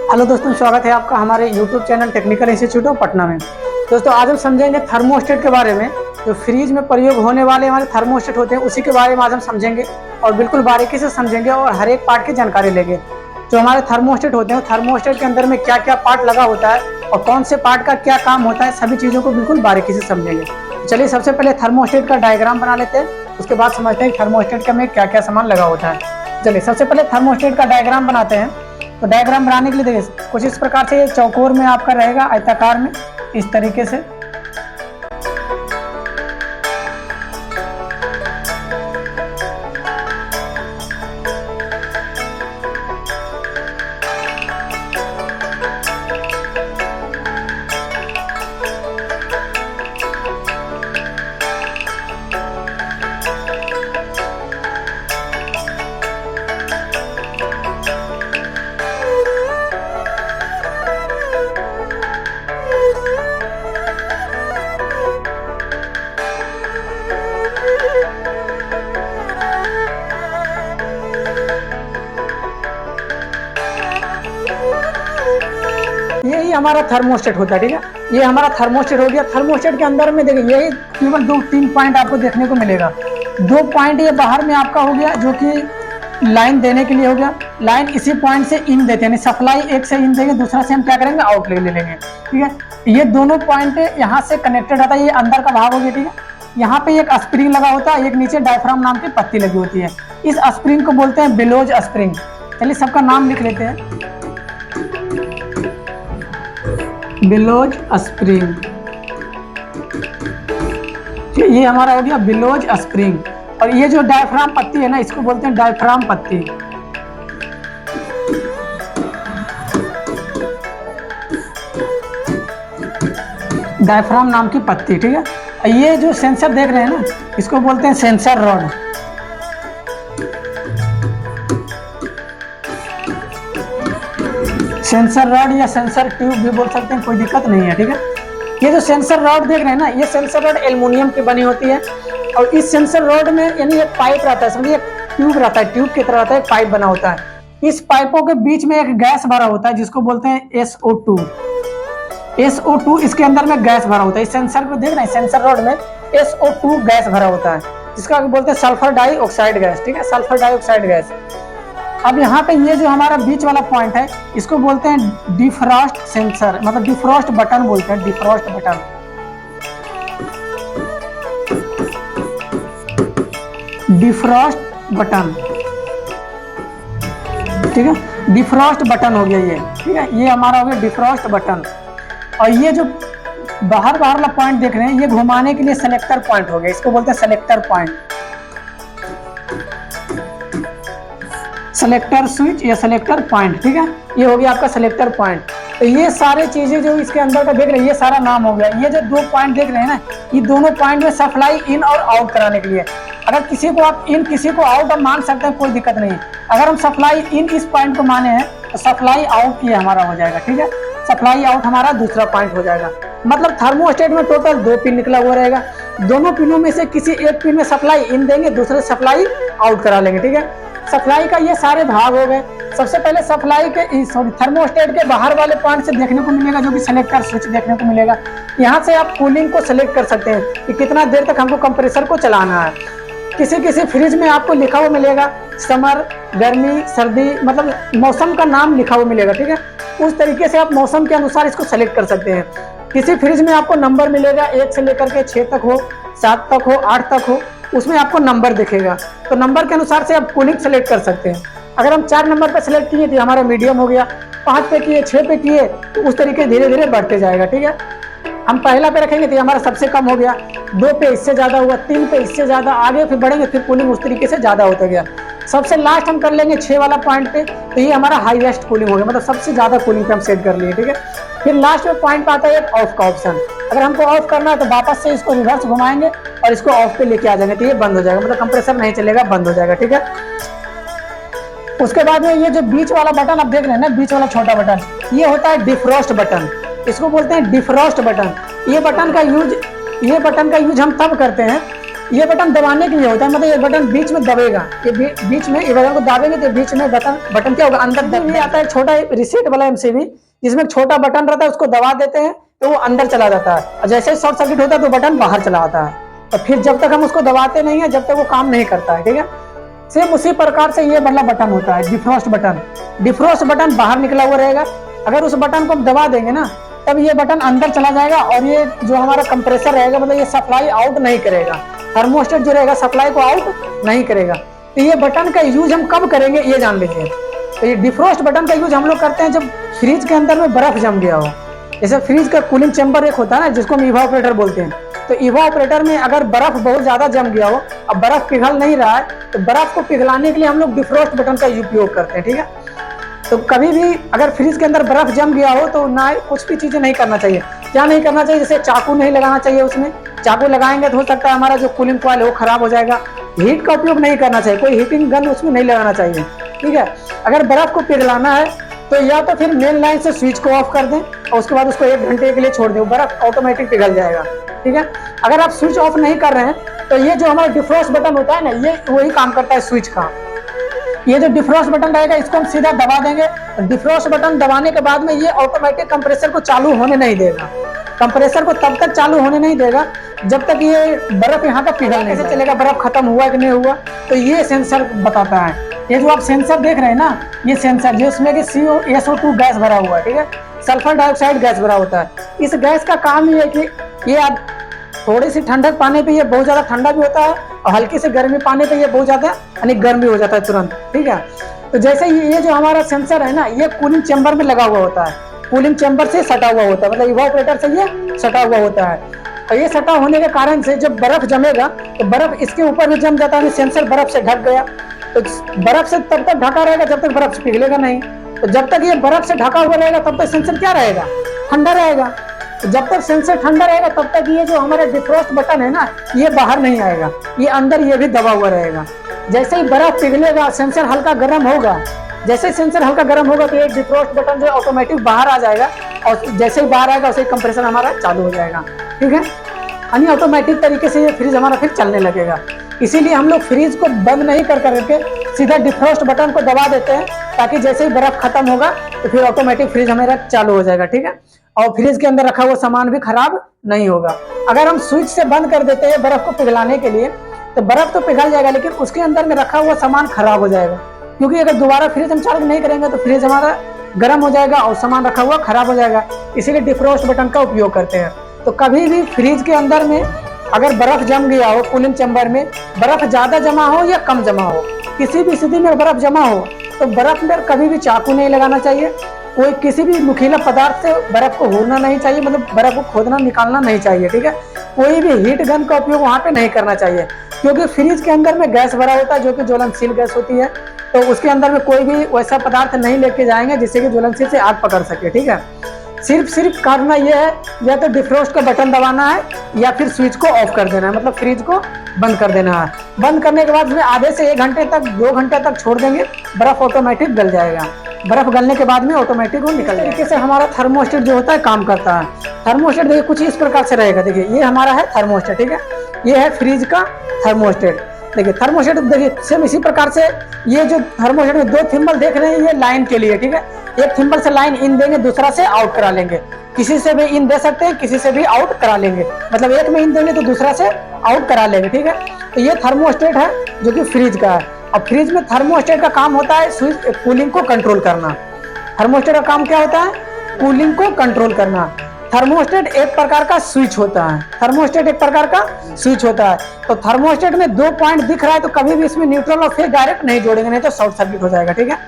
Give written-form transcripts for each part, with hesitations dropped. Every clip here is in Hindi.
हेलो दोस्तों, स्वागत है आपका हमारे YouTube channel technical institute of Patna में। दोस्तों आज हम समझेंगे थर्मोस्टेट के बारे में। जो फ्रिज में प्रयोग होने वाले हमारे थर्मोस्टेट होते हैं उसी के बारे में आज हम समझेंगे और बिल्कुल बारीकी से समझेंगे और हर एक पार्ट की जानकारी लेंगे। जो हमारे थर्मोस्टेट होते हैं थर्मोस्टेट के अंदर में क्या क्या पार्ट लगा होता है और कौन से पार्ट का क्या काम होता है, सभी चीज़ों को बिल्कुल बारीकी से समझेंगे। चलिए सबसे पहले थर्मोस्टेट का डायग्राम बना लेते हैं, उसके बाद समझते हैं थर्मोस्टेट में क्या क्या सामान लगा होता है। चलिए सबसे पहले थर्मोस्टेट का डायग्राम बनाते हैं। तो डायग्राम बनाने के लिए देखिए कुछ इस प्रकार से ये चौकोर में आपका रहेगा, आयताकार में इस तरीके से। यही हमारा थर्मोस्टेट होता है, ठीक है। ये हमारा थर्मोस्टेट हो गया। थर्मोस्टेट के अंदर में देखिए यही केवल 2-3 पॉइंट आपको देखने को मिलेगा। 2 पॉइंट ये बाहर में आपका हो गया जो कि लाइन देने के लिए हो गया। लाइन इसी पॉइंट से इन देते हैं, सप्लाई एक से इन देंगे, दूसरा से हम क्या करेंगे आउट ले लेंगे, ठीक है। ये दोनों पॉइंट यहाँ से कनेक्टेड रहता है, ये अंदर का भाग हो गया, ठीक है। यहाँ पे एक स्प्रिंग लगा होता है, एक नीचे डायफ्राम नाम की पत्ती लगी होती है। इस स्प्रिंग को बोलते हैं बिलोज स्प्रिंग। चलिए सबका नाम लिख लेते हैं, बिलोज स्प्रिंग। ये हमारा हो गया बिलोज स्प्रिंग। और ये जो डायफ्राम पत्ती है ना, इसको बोलते हैं डायफ्राम पत्ती। डायफ्राम नाम की पत्ती, ठीक है। ये जो सेंसर देख रहे हैं ना, इसको बोलते हैं सेंसर रॉड। सेंसर रॉड या सेंसर ट्यूब भी बोल सकते हैं, कोई दिक्कत नहीं है, ठीक है। ये जो सेंसर रॉड देख रहे हैं ना, ये सेंसर रॉड एल्युमिनियम की बनी होती है। और इस सेंसर रॉड में यानी एक पाइप रहता है, समझिए ट्यूब रहता है, ट्यूब की तरह रहता है, एक पाइप बना होता है। इस पाइपों के बीच में एक गैस भरा होता है जिसको बोलते हैं SO2। SO2 इसके अंदर में गैस भरा होता है। इस सेंसर को देख रहे हैं, सेंसर रॉड में SO2 गैस भरा होता है, जिसका बोलते हैं सल्फर डाइऑक्साइड गैस, ठीक है, सल्फर डाइऑक्साइड गैस। अब यहाँ पे ये जो हमारा बीच वाला पॉइंट है, इसको बोलते हैं डिफ्रॉस्ट सेंसर, मतलब डिफ्रॉस्ट बटन बोलते हैं, डिफ्रॉस्ट बटन। डिफ्रॉस्ट बटन, ठीक है, डिफ्रॉस्ट बटन हो गया ये, ठीक है। ये हमारा हो गया डिफ्रॉस्ट बटन। और ये जो बाहर वाला पॉइंट देख रहे हैं, ये घुमाने के लिए सेलेक्टर पॉइंट हो गया, इसको बोलते हैं सेलेक्टर पॉइंट, सेलेक्टर स्विच या सेलेक्टर पॉइंट, ठीक है। ये हो गया आपका सेलेक्टर पॉइंट। तो ये सारे चीजें जो इसके अंदर का देख रहे हैं, ये सारा नाम हो गया। ये जो 2 पॉइंट देख रहे हैं ना, ये दोनों पॉइंट में सप्लाई इन और आउट कराने के लिए। अगर किसी को आप इन किसी को आउट आप मान सकते हैं, कोई दिक्कत नहीं। अगर हम सप्लाई इन इस पॉइंट को माने हैं तो सप्लाई आउट ये हमारा हो जाएगा, ठीक है। सप्लाई आउट हमारा दूसरा पॉइंट हो जाएगा। मतलब थर्मोस्टेट में टोटल 2 पिन निकला हुआ रहेगा। दोनों पिनों में से किसी एक पिन में सप्लाई इन देंगे, दूसरे सप्लाई आउट करा लेंगे, ठीक है। सप्लाई का ये सारे भाग हो गए। सबसे पहले सप्लाई के थर्मोस्टेट के बाहर वाले पॉइंट से देखने को मिलेगा जो कि सेलेक्टर स्विच देखने को मिलेगा। यहाँ से आप कूलिंग को सेलेक्ट कर सकते हैं कि कितना देर तक हमको कंप्रेसर को चलाना है। किसी किसी फ्रिज में आपको लिखा हुआ मिलेगा समर, गर्मी, सर्दी, मतलब मौसम का नाम लिखा हुआ मिलेगा, ठीक है। उस तरीके से आप मौसम के अनुसार इसको सेलेक्ट कर सकते हैं। किसी फ्रिज में आपको नंबर मिलेगा 1 से लेकर के 6 तक हो, 7 तक हो, 8 तक हो, उसमें आपको नंबर दिखेगा। तो नंबर के अनुसार से आप कूलिंग सेलेक्ट कर सकते हैं। अगर हम 4 नंबर पर सेलेक्ट किए तो हमारा मीडियम हो गया, 5 पे किए, 6 पे किए, तो उस तरीके धीरे धीरे बढ़ते जाएगा, ठीक है। हम पहला पे रखेंगे तो हमारा सबसे कम हो गया, 2 पे इससे ज्यादा हुआ, 3 पे इससे ज्यादा, आगे फिर बढ़ेंगे, फिर कूलिंग उस तरीके से ज्यादा होता गया। सबसे लास्ट हम कर लेंगे 6 वाला पॉइंट पे, तो ये हमारा हाईएस्ट कूलिंग हो गया, मतलब सबसे ज्यादा कूलिंग पे हम सेट कर लिए, ठीक है। फिर लास्ट में पॉइंट पे आता है एक ऑफ का ऑप्शन। अगर हमको ऑफ करना है तो वापस से इसको रिवर्स घुमाएंगे और इसको ऑफ पे लेके आ जाएंगे, तो ये बंद हो जाएगा, मतलब कंप्रेसर नहीं चलेगा, बंद हो जाएगा, ठीक है। उसके बाद में ये जो बीच वाला बटन आप देख रहे हैं ना, बीच वाला छोटा बटन, ये होता है डिफ्रॉस्ट बटन, इसको बोलते हैं डिफ्रॉस्ट बटन। ये बटन का यूज हम तब करते हैं ये बटन दबाने के लिए होता है, मतलब ये बटन बीच में दबेगा, ये बीच में, ये बटन को दाबेंगे तो बीच में बटन क्या होगा, अंदर दब भी आता है। छोटा रिसेट वाला एमसीबी जिसमें छोटा बटन रहता है, उसको दबा देते हैं तो वो अंदर चला जाता है, और जैसे शॉर्ट सर्किट होता है तो बटन बाहर चला आता है, और फिर जब तक हम उसको दबाते नहीं है जब तक वो काम नहीं करता है। ठीक है, सेम उसी प्रकार से ये वाला बटन होता है डिफ्रॉस्ट बटन। डिफ्रॉस्ट बटन बाहर निकला हुआ रहेगा, अगर उस बटन को हम दबा देंगे ना तब ये बटन अंदर चला जाएगा, और ये जो हमारा कंप्रेसर रहेगा, मतलब ये सप्लाई आउट नहीं करेगा, थर्मोस्टेट जो रहेगा सप्लाई को आउट नहीं करेगा। तो ये बटन का यूज हम कब करेंगे ये जान लीजिए। तो ये डिफ्रॉस्ट बटन का यूज हम लोग करते हैं जब फ्रिज के अंदर में बर्फ जम गया हो। जैसे फ्रिज का कूलिंग चैम्बर एक होता है ना, जिसको हम इवापोरेटर बोलते हैं, तो इवापोरेटर में अगर बर्फ बहुत ज्यादा जम गया हो, अब बर्फ पिघल नहीं रहा है, तो बर्फ को पिघलाने के लिए हम लोग डिफ्रॉस्ट बटन का उपयोग करते हैं। ठीक है, तो कभी भी अगर फ्रिज के अंदर बर्फ जम गया हो तो ना कुछ भी चीजें नहीं करना चाहिए। क्या नहीं करना चाहिए, जैसे चाकू नहीं लगाना चाहिए, उसमें चाकू लगाएंगे तो हो सकता है हमारा जो कूलिंग कॉइल है वो खराब हो जाएगा। हीट का उपयोग नहीं करना चाहिए, कोई हीटिंग गन उसमें नहीं लगाना चाहिए। ठीक है, अगर बर्फ को पिघलाना है तो या तो फिर मेन लाइन से स्विच को ऑफ कर दें और उसके बाद उसको 1 घंटे के लिए छोड़ दें, बर्फ ऑटोमेटिक पिघल जाएगा। ठीक है, अगर आप स्विच ऑफ नहीं कर रहे हैं तो ये जो हमारा डिफ्रॉस्ट बटन होता है ना, ये वही काम करता है स्विच का। ये जो डिफ्रॉस्ट बटन रहेगा इसको हम सीधा दबा देंगे, डिफ्रॉस्ट बटन दबाने के बाद में ये ऑटोमेटिक कंप्रेसर को चालू होने नहीं देगा। कंप्रेसर को तब तक चालू होने नहीं देगा जब तक ये बर्फ यहाँ का पिघल नहीं चलेगा, बर्फ खत्म हुआ कि नहीं हुआ। तो ये सेंसर बताता है। ये जो आप सेंसर देख रहे हैं ना, ये सेंसर जिसमें कि SO2 गैस भरा हुआ है, ठीक है, सल्फर डाइऑक्साइड गैस भरा होता है। इस गैस का काम ये है कि ये आप थोड़ी सी ठंडक पाने पे ये बहुत ज्यादा ठंडा भी होता है, और हल्की से गर्मी पाने पे ये बहुत ज्यादा यानी गर्म भी हो जाता है तुरंत। ठीक है, तो जैसे ये जो हमारा सेंसर है ना, ये कूलिंग चैम्बर में लगा हुआ होता है, कूलिंग चैम्बर से सटा हुआ होता है, मतलब इवापोरेटर से ये सटा हुआ होता है। और ये सटा होने के कारण से जब बर्फ जमेगा तो बर्फ इसके ऊपर भी जम जाता है, सेंसर बर्फ से ढक गया, तो बर्फ से तब तक ढका रहेगा जब तक बर्फ से पिघलेगा नहीं। तो जब तक ये बर्फ से ढका हुआ रहेगा तब तक सेंसर क्या रहेगा, ठंडा रहेगा। तो जब तक सेंसर ठंडा रहेगा तब तक ये जो हमारा डिफ्रॉस्ट बटन है ना, ये बाहर नहीं आएगा, ये अंदर ये भी दबा हुआ रहेगा। जैसे ही बर्फ पिघलेगा सेंसर हल्का गर्म होगा, जैसे सेंसर हल्का गर्म होगा तो ये डिफ्रॉस्ट बटन जो ऑटोमेटिक बाहर आ जाएगा, और जैसे ही बाहर आएगा वैसे ही कंप्रेसर हमारा चालू हो जाएगा। ठीक है, यानी ऑटोमेटिक तरीके से ये फ्रिज हमारा फिर चलने लगेगा। इसीलिए हम लोग फ्रिज को बंद नहीं कर करके सीधा डिफ्रॉस्ट बटन को दबा देते हैं, ताकि जैसे ही बर्फ खत्म होगा तो फिर ऑटोमेटिक फ्रिज हमारा चालू हो जाएगा। ठीक है, और फ्रिज के अंदर रखा हुआ सामान भी खराब नहीं होगा। अगर हम स्विच से बंद कर देते हैं बर्फ को पिघलाने के लिए तो बर्फ तो पिघल जाएगा, लेकिन उसके अंदर में रखा हुआ सामान खराब हो जाएगा, क्योंकि अगर दोबारा फ्रिज हम चालू नहीं करेंगे तो फ्रिज हमारा गर्म हो जाएगा और सामान रखा हुआ खराब हो जाएगा। इसीलिए डिफ्रॉस्ट बटन का उपयोग करते हैं। तो कभी भी फ्रिज के अंदर में अगर बर्फ जम गया हो, कूलिंग चैम्बर में बर्फ ज्यादा जमा हो या कम जमा हो, किसी भी स्थिति में बर्फ जमा हो तो बर्फ में कभी भी चाकू नहीं लगाना चाहिए, कोई किसी भी नुकीला पदार्थ से बर्फ को होना नहीं चाहिए, मतलब बर्फ को खोदना निकालना नहीं चाहिए। ठीक है, कोई भी हीट गन का उपयोग वहां पे नहीं करना चाहिए, क्योंकि फ्रिज के अंदर में गैस भरा होता है जो कि ज्वलनशील गैस होती है, तो उसके अंदर में कोई भी वैसा पदार्थ नहीं लेके जाएंगे जिससे कि ज्वलनशील से आग पकड़ सके। ठीक है, सिर्फ करना यह है या तो डिफ्रॉस्ट का बटन दबाना है या फिर स्विच को ऑफ कर देना है, मतलब फ्रिज को बंद कर देना है। बंद करने के बाद आधे से 1 घंटे तक 2 घंटे तक छोड़ देंगे, बर्फ ऑटोमेटिक गल जाएगा। बर्फ गलने के बाद में ऑटोमेटिक वो निकल जाएगा। तरीके से हमारा थर्मोस्टेट जो होता है काम करता है। थर्मोस्टेट देखिए कुछ इस प्रकार से रहेगा, देखिए ये हमारा है थर्मोस्टेट। ठीक है, ये है फ्रिज का थर्मोस्टेट। देखिए थर्मोस्टेट देखिए सेम इसी प्रकार से, ये जो थर्मोस्टेट में 2 थिम्बल देख रहे हैं ये लाइन के लिए। ठीक है, एक थिम्बल से लाइन इन देंगे, दूसरा से आउट करा लेंगे, किसी से भी इन दे सकते हैं, किसी से भी आउट करा लेंगे, मतलब एक में इन देंगे तो दूसरा से आउट करा लेंगे। ठीक है, तो ये थर्मोस्टेट है जो कि फ्रिज का है। और फ्रिज में थर्मोस्टेट का काम होता है स्विच कूलिंग को कंट्रोल करना। थर्मोस्टेट का काम क्या होता है, कूलिंग को कंट्रोल करना। थर्मोस्टेट एक प्रकार का स्विच होता है, थर्मोस्टेट एक प्रकार का स्विच होता है। तो थर्मोस्टेट में 2 पॉइंट दिख रहा है तो कभी भी इसमें न्यूट्रल और फेज डायरेक्ट नहीं जोड़ेंगे, नहीं तो शॉर्ट सर्किट हो जाएगा। ठीक है,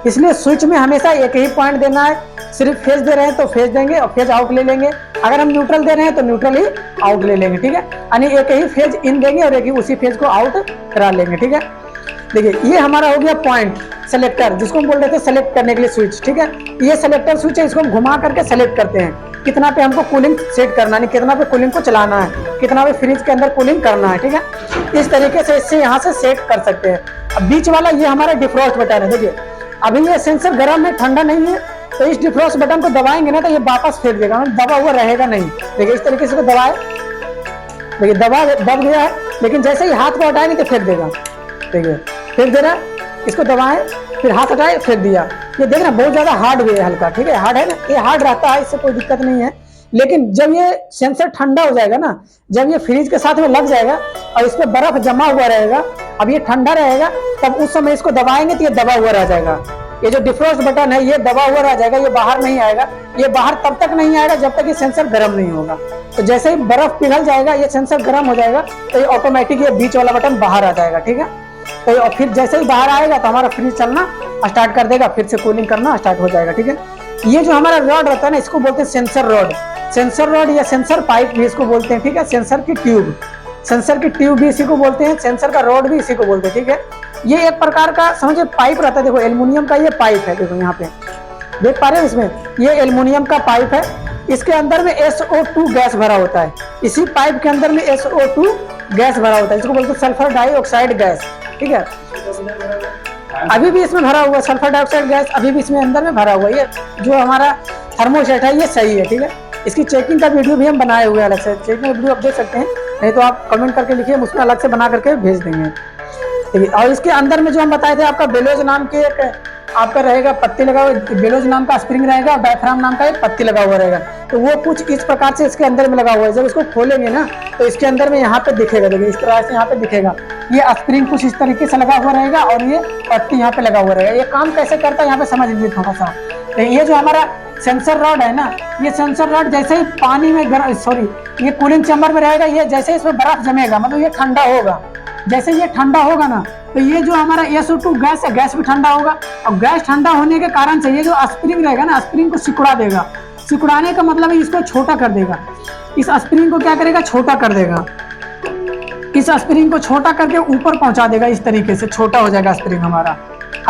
इसलिए स्विच में हमेशा एक ही पॉइंट देना है। सिर्फ फेज दे रहे हैं तो फेज देंगे और फेज आउट ले लेंगे, अगर हम न्यूट्रल दे रहे हैं तो न्यूट्रल ही आउट ले लेंगे। ठीक है, यानी एक ही फेज इन देंगे और एक ही उसी फेज को आउट करा लेंगे। ठीक है, देखिए ये हमारा हो गया पॉइंट सेलेक्टर, जिसको हम बोल रहे थे सेलेक्ट करने के लिए स्विच। ठीक है, ये सेलेक्टर स्विच है, इसको हम घुमा करके सेलेक्ट करते हैं कितना पे हमको कूलिंग सेट करना है, कितना पे कूलिंग को चलाना है, कितना पे फ्रिज के अंदर कूलिंग करना है। ठीक है, इस तरीके से इससे यहाँ से सेट कर सकते हैं। अब बीच वाला ये हमारा डिफ्रॉस्ट बटन है। देखिए अभी ये सेंसर गर्म है, ठंडा नहीं है, तो इस डिफ्रॉस्ट बटन को दबाएंगे ना तो ये वापस फेंक देगा, दबा हुआ रहेगा नहीं। देखिए इस तरीके से दबाए, देखिए दब गया है, लेकिन जैसे ही हाथ को हटाएंगे तो फेंक देगा। देखिए फेंक दे रहा है, इसको दबाएं फिर हाथ हटाए फेंक दिया। ये देख रहे हैं बहुत ज्यादा हार्ड भी है, हल्का ठीक है, हार्ड है ना, ये हार्ड रहता है, इससे कोई दिक्कत नहीं है। लेकिन जब ये सेंसर ठंडा हो जाएगा ना, जब ये फ्रिज के साथ में लग जाएगा और इस पर बर्फ जमा हुआ रहेगा, अब ये ठंडा रहेगा, तब उस समय इसको दबाएंगे तो ये दबा हुआ रह जाएगा। ये जो डिफ्रॉस्ट बटन है ये दबा हुआ रह जाएगा, ये बाहर नहीं आएगा। ये बाहर तब तक नहीं आएगा जब तक ये सेंसर गर्म नहीं होगा। तो जैसे ही बर्फ पिघल जाएगा, ये सेंसर गर्म हो जाएगा, तो ये ऑटोमेटिक ये बीच वाला बटन बाहर आ जाएगा। ठीक है, तो फिर जैसे ही बाहर आएगा तो हमारा फ्रिज चलना स्टार्ट कर देगा, फिर से कूलिंग करना स्टार्ट हो जाएगा। ठीक है, ये जो हमारा रॉड रहता है ना, इसको बोलते हैं सेंसर रॉड। सेंसर रॉड या सेंसर पाइप भी इसको बोलते हैं। ठीक है, सेंसर की ट्यूब, सेंसर की ट्यूब भी इसी को बोलते हैं, सेंसर का रॉड भी इसी को बोलते हैं। ठीक है, ये एक प्रकार का समझिए पाइप रहता है। देखो एल्युमिनियम का ये पाइप है, देखो यहाँ पे देख पा रहे हैं, इसमें ये एल्युमिनियम का पाइप है, इसके अंदर में SO2 गैस भरा होता है। इसी पाइप के अंदर में SO2 गैस भरा होता है, इसको बोलते हैं सल्फर डाइऑक्साइड गैस। ठीक है, अभी भी इसमें भरा हुआ सल्फर डाइऑक्साइड गैस, अभी भी इसमें अंदर में भरा हुआ है। ये जो हमारा थर्मोस्टेट है ये सही है। ठीक है, इसकी चेकिंग का वीडियो भी हम बनाए हुए हैं अलग से, चेकिंग का वीडियो आप देख सकते हैं, नहीं तो आप कमेंट करके लिखिए, हम उसमें अलग से बना करके भेज देंगे। ठीक है, और इसके अंदर में जो हम बताए थे आपका बेलोज नाम के एक आपका रहेगा पत्ती लगा हुआ, बेलोज नाम का स्प्रिंग रहेगा और डायफ्राम नाम का एक पत्ती लगा हुआ रहेगा। तो वो कुछ इस प्रकार से इसके अंदर में लगा हुआ है। जब इसको खोलेंगे ना तो इसके अंदर में यहाँ पे दिखेगा, देखिए इस तरह से यहाँ पे दिखेगा, ये स्प्रिंग कुछ इस तरीके से लगा हुआ रहेगा और ये पत्ती यहाँ पे लगा हुआ रहेगा। ये काम कैसे करता है यहाँ पे समझ लीजिए थोड़ा सा। ये जो हमारा सेंसर रॉड है ना, ये सेंसर रॉड जैसे ही पानी में ये कूलिंग चैम्बर में रहेगा, ये जैसे ही इसमें बर्फ जमेगा, मतलब ये ठंडा होगा, जैसे ये ठंडा होगा ना तो ये जो हमारा SO2 गैस है, गैस भी ठंडा होगा, और गैस ठंडा होने के कारण से ये जो स्प्रिंग रहेगा ना, स्प्रिंग को सिकुड़ा देगा। सिकुड़ाने का मतलब है इसको छोटा कर देगा, इस स्प्रिंग को क्या करेगा, छोटा कर देगा, इस स्प्रिंग को छोटा करके ऊपर पहुंचा देगा, इस तरीके से छोटा हो जाएगा स्प्रिंग हमारा।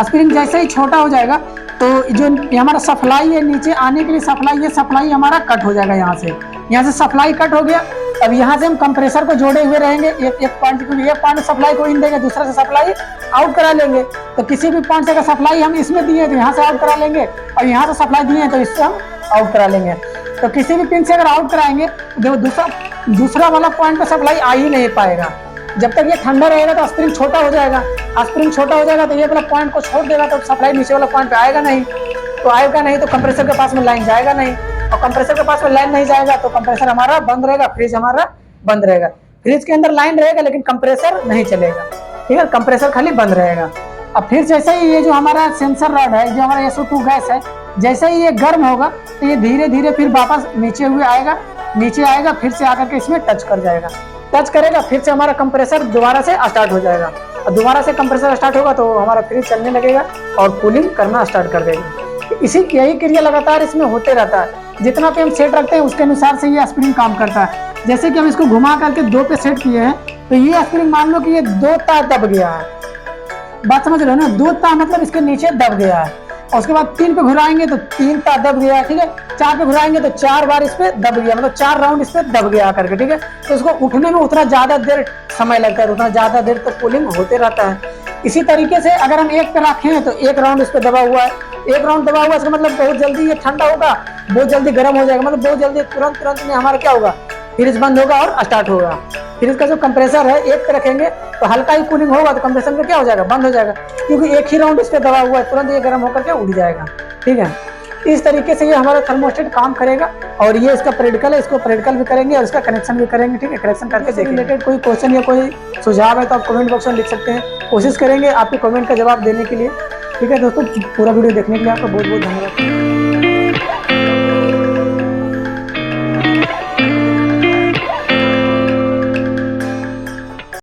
स्प्रिंग जैसे ही छोटा हो जाएगा तो जो हमारा सप्लाई है नीचे आने के लिए सप्लाई, ये सप्लाई हमारा कट हो जाएगा, यहाँ से सप्लाई कट हो गया। अब यहाँ से हम कंप्रेसर को जोड़े हुए रहेंगे, एक पॉइंट सप्लाई को इन देंगे, दूसरा से सप्लाई आउट करा लेंगे। तो किसी भी पॉइंट से अगर सप्लाई हम इसमें दिए तो यहाँ से आउट करा लेंगे, और यहाँ से सप्लाई दिए तो इससे हम आउट करा लेंगे। तो किसी भी पिन से अगर आउट कराएंगे तो दूसरा वाला पॉइंट पे सप्लाई आ ही नहीं पाएगा। जब तक ये ठंडा रहेगा तो स्प्रिंग छोटा हो जाएगा, स्प्रिंग छोटा हो जाएगा तो ये वाला पॉइंट को छोड़ देगा, तो सप्लाई नीचे वाला पॉइंट पे आएगा नहीं, तो कंप्रेसर के पास में लाइन जाएगा नहीं, और कंप्रेसर के पास में लाइन नहीं जाएगा तो कंप्रेसर हमारा बंद रहेगा, फ्रिज हमारा बंद रहेगा। फ्रिज के अंदर लाइन रहेगा लेकिन कंप्रेसर नहीं चलेगा। ठीक है, कंप्रेसर खाली बंद रहेगा। अब फिर जैसे ही ये जो हमारा सेंसर रॉड है, जो हमारा SO2 गैस है, जैसे ही ये गर्म होगा तो ये धीरे धीरे फिर वापस नीचे आएगा, फिर से आकर के इसमें टच कर जाएगा, टच करेगा, फिर से हमारा कंप्रेसर दोबारा से स्टार्ट हो जाएगा, और दोबारा से कंप्रेसर स्टार्ट होगा तो हमारा फ्रिज चलने लगेगा और कूलिंग करना स्टार्ट कर देगा। यही क्रिया लगातार इसमें होते रहता है। जितना पे हम सेट रखते हैं उसके अनुसार से ये स्प्रिंग काम करता है। जैसे कि हम इसको घुमा करके 2 पे सेट किए हैं तो ये स्प्रिंग मान लो कि ये 2 ता दब गया है, बात समझ रहे हो ना, 2 ता मतलब इसके नीचे दब गया है, और उसके बाद 3 पे घुराएंगे तो 3 ता दब गया है। ठीक है, 4 पे घुराएंगे तो 4 बार इस पे दब गया, मतलब 4 राउंड इस पे दब गया करके। ठीक है, तो इसको उठने में उतना ज्यादा देर समय लगता है, उतना ज्यादा देर तक कूलिंग होते रहता है। इसी तरीके से अगर हम 1 पे रखें तो 1 राउंड इस पे दबा हुआ है, 1 राउंड दबा हुआ है, इसका मतलब बहुत जल्दी ये ठंडा होगा, बहुत जल्दी गर्म हो जाएगा, मतलब बहुत जल्दी तुरंत में हमारा क्या होगा, फ्रिज बंद होगा और स्टार्ट होगा। फ्रिज का जो कंप्रेसर है 1 पे रखेंगे तो हल्का ही कूलिंग होगा तो कंप्रेसर में क्या हो जाएगा, बंद हो जाएगा, क्योंकि 1 ही राउंड इस पे दबा हुआ है, तुरंत ये गर्म होकर के उड़ जाएगा। ठीक है, इस तरीके से ये हमारा थर्मोस्टेट काम करेगा, और ये इसका प्रैक्टिकल है, इसको प्रैक्टिकल भी करेंगे और इसका कनेक्शन भी करेंगे। ठीक है, कनेक्शन करके देखिए। रिलेटेड कोई क्वेश्चन या कोई सुझाव है तो आप कमेंट बॉक्स में लिख सकते हैं, कोशिश करेंगे आपके कमेंट का जवाब देने के लिए। ठीक है दोस्तों, पूरा वीडियो देखने के लिए आपका बहुत बहुत धन्यवाद।